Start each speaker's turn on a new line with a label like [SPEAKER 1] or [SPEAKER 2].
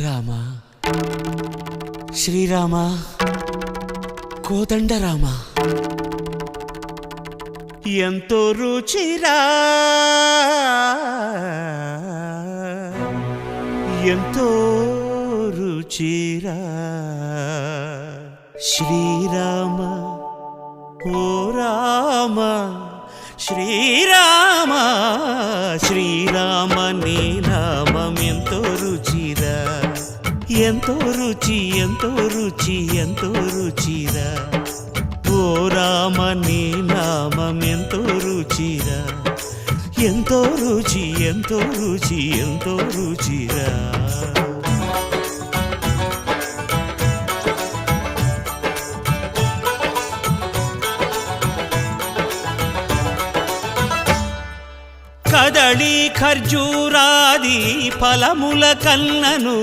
[SPEAKER 1] రామ శ్రీరామ కోదండ రామ ఎంతో రుచిరా ఎంతో రుచిరా శ్రీరామ ఓ రామ శ్రీరామ శ్రీరామ నీ నామం ఎంతో రుచిరా ఎంతో రుచి ఎంతో రుచి ఎంతో రుచిరా ఓ రామ నీ నామం ఎంతో రుచిరా ఎంతో రుచి ఎంతో రుచి ఎంతో రుచిరా కదళి ఖర్జూరాది ఫలముల కన్నను